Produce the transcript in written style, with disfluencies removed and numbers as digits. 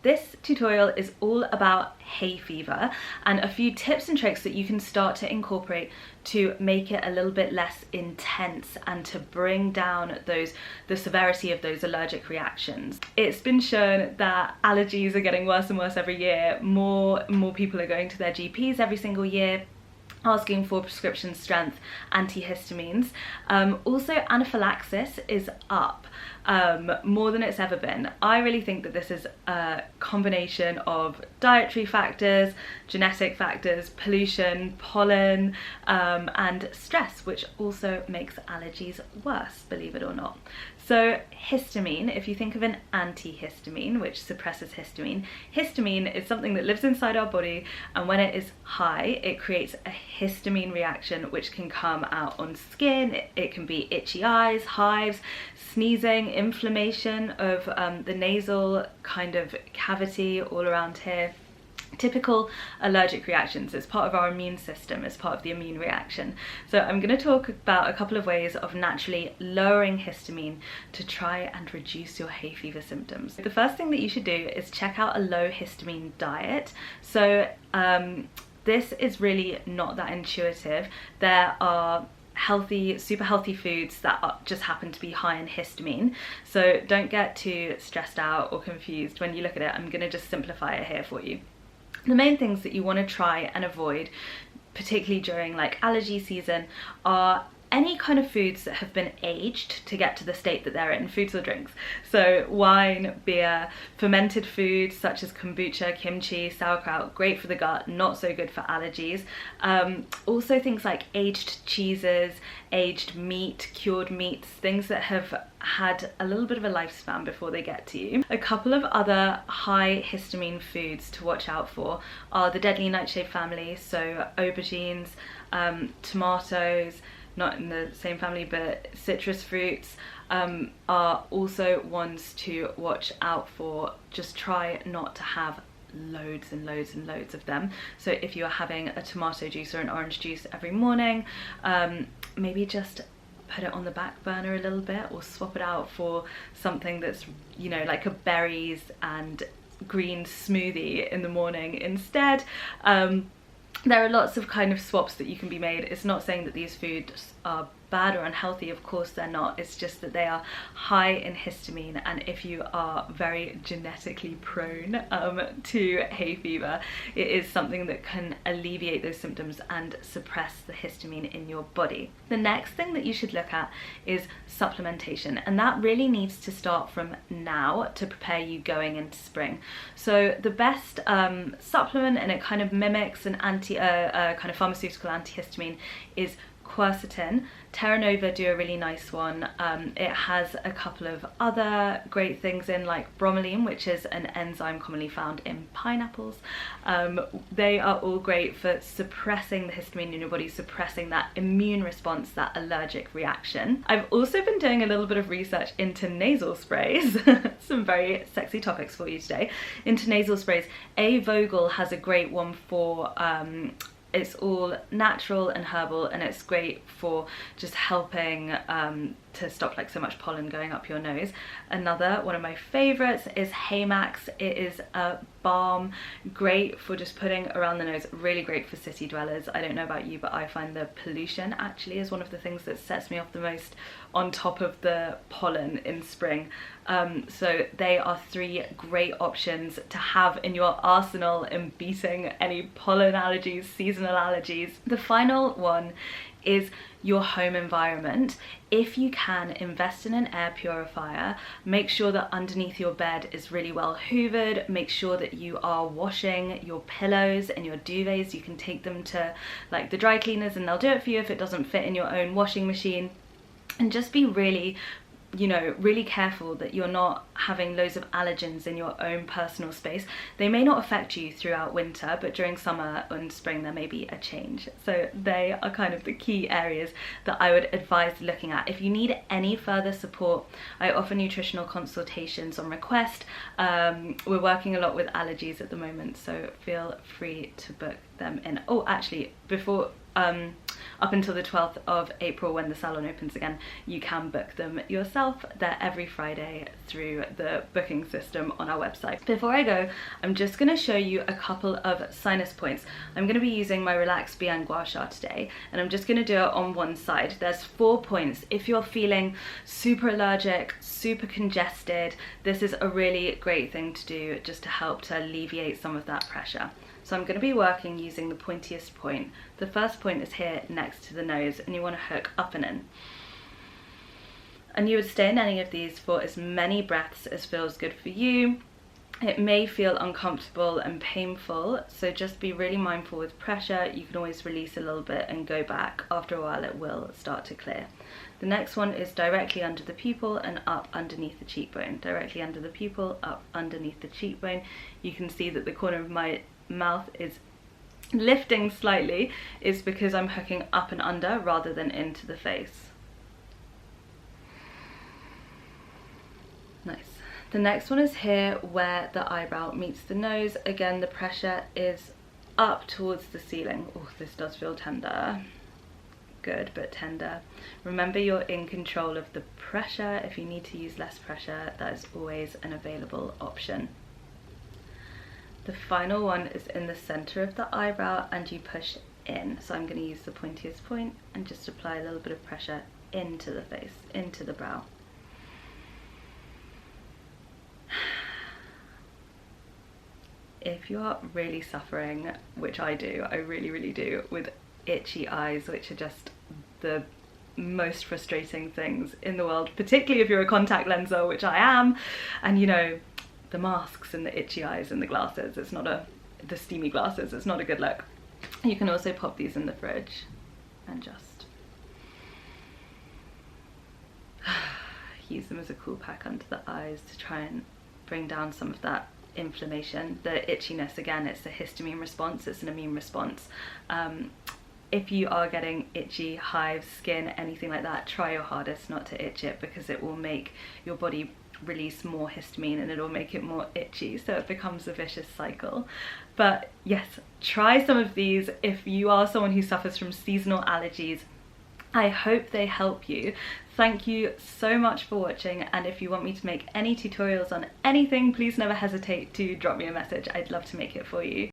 This tutorial is all about hay fever and a few tips and tricks that you can start to incorporate to make it a little bit less intense and to bring down the severity of those allergic reactions. It's been shown that allergies are getting worse and worse every year. More people are going to their GPs every single year asking for prescription strength antihistamines. Also, anaphylaxis is up more than it's ever been. I really think that this is a combination of dietary factors, genetic factors, pollution, pollen, and stress, which also makes allergies worse, believe it or not. So histamine, if you think of an antihistamine, which suppresses histamine, histamine is something that lives inside our body, and when it is high, it creates a histamine reaction which can come out on skin. It can be itchy eyes, hives, sneezing, inflammation of the nasal kind of cavity all around here. Typical allergic reactions. It's part of our immune system, it's part of the immune reaction. So I'm going to talk about a couple of ways of naturally lowering histamine to try and reduce your hay fever symptoms. The first thing that you should do is check out a low histamine diet. So this is really not that intuitive. There are super healthy foods that just happen to be high in histamine, so don't get too stressed out or confused when you look at it. I'm going to just simplify it here for you. The main things that you want to try and avoid, particularly during like allergy season, are any kind of foods that have been aged to get to the state that they're in, foods or drinks. So wine, beer, fermented foods such as kombucha, kimchi, sauerkraut, great for the gut, not so good for allergies. Also things like aged cheeses, aged meat, cured meats, things that have had a little bit of a lifespan before they get to you. A couple of other high histamine foods to watch out for are the deadly nightshade family, so aubergines, tomatoes, not in the same family, but citrus fruits are also ones to watch out for. Just try not to have loads and loads and loads of them. So if you are having a tomato juice or an orange juice every morning, maybe just put it on the back burner a little bit, or swap it out for something that's, you know, like a berries and green smoothie in the morning instead. There are lots of kind of swaps that you can be made. It's not saying that these foods are bad or unhealthy, of course they're not. It's just that they are high in histamine, and if you are very genetically prone to hay fever, it is something that can alleviate those symptoms and suppress the histamine in your body. The next thing that you should look at is supplementation, and that really needs to start from now to prepare you going into spring. So the best supplement, and it kind of mimics an kind of pharmaceutical antihistamine, is quercetin. Terra Nova do a really nice one. It has a couple of other great things in, like bromelain, which is an enzyme commonly found in pineapples. They are all great for suppressing the histamine in your body, suppressing that immune response, that allergic reaction. I've also been doing a little bit of research into nasal sprays. Some very sexy topics for you today. Into nasal sprays. A. Vogel has a great one for it's all natural and herbal, and it's great for just helping to stop like so much pollen going up your nose. Another one of my favorites is Haymax. It is a balm, great for just putting around the nose, really great for city dwellers. I don't know about you, but I find the pollution actually is one of the things that sets me off the most, on top of the pollen in spring. So they are three great options to have in your arsenal in beating any pollen allergies, seasonal allergies. The final one is your home environment. If you can, invest in an air purifier. Make sure that underneath your bed is really well hoovered. Make sure that you are washing your pillows and your duvets. You can take them to like the dry cleaners and they'll do it for you if it doesn't fit in your own washing machine. And just be really, you know, really careful that you're not having loads of allergens in your own personal space. They may not affect you throughout winter, but during summer and spring there may be a change. So they are kind of the key areas that I would advise looking at. If you need any further support, I offer nutritional consultations on request. We're working a lot with allergies at the moment, so feel free to book them in. Oh, actually, before up until the 12th of April when the salon opens again, you can book them yourself. They're every Friday through the booking system on our website. Before I go, I'm just going to show you a couple of sinus points. I'm going to be using my Relax Bien Gua Sha today, and I'm just going to do it on one side. There's 4 points. If you're feeling super allergic, super congested, this is a really great thing to do just to help to alleviate some of that pressure. So I'm going to be working using the pointiest point. The first point is here next to the nose, and you want to hook up and in. And you would stay in any of these for as many breaths as feels good for you. It may feel uncomfortable and painful, so just be really mindful with pressure. You can always release a little bit and go back. After a while it will start to clear. The next one is directly under the pupil and up underneath the cheekbone. Directly under the pupil, up underneath the cheekbone. You can see that the corner of my mouth is lifting slightly. Is because I'm hooking up and under rather than into the face. Nice. The next one is here where the eyebrow meets the nose. Again, the pressure is up towards the ceiling. Oh, this does feel tender. Good, but tender. Remember, you're in control of the pressure. If you need to use less pressure, that is always an available option. The final one is in the center of the eyebrow and you push in. So I'm going to use the pointiest point and just apply a little bit of pressure into the face, into the brow. If you are really suffering, which I do, I really do, with itchy eyes, which are just the most frustrating things in the world, particularly if you're a contact lenser, which I am, and you know, the masks and the itchy eyes and the glasses, it's not the steamy glasses, it's not a good look. You can also pop these in the fridge and just use them as a cool pack under the eyes to try and bring down some of that inflammation. The itchiness, again, it's a histamine response, it's an immune response. If you are getting itchy, hives, skin, anything like that, try your hardest not to itch it, because it will make your body release more histamine and it'll make it more itchy, so it becomes a vicious cycle. But yes, try some of these if you are someone who suffers from seasonal allergies. I hope they help you. Thank you so much for watching, and if you want me to make any tutorials on anything, please never hesitate to drop me a message. I'd love to make it for you.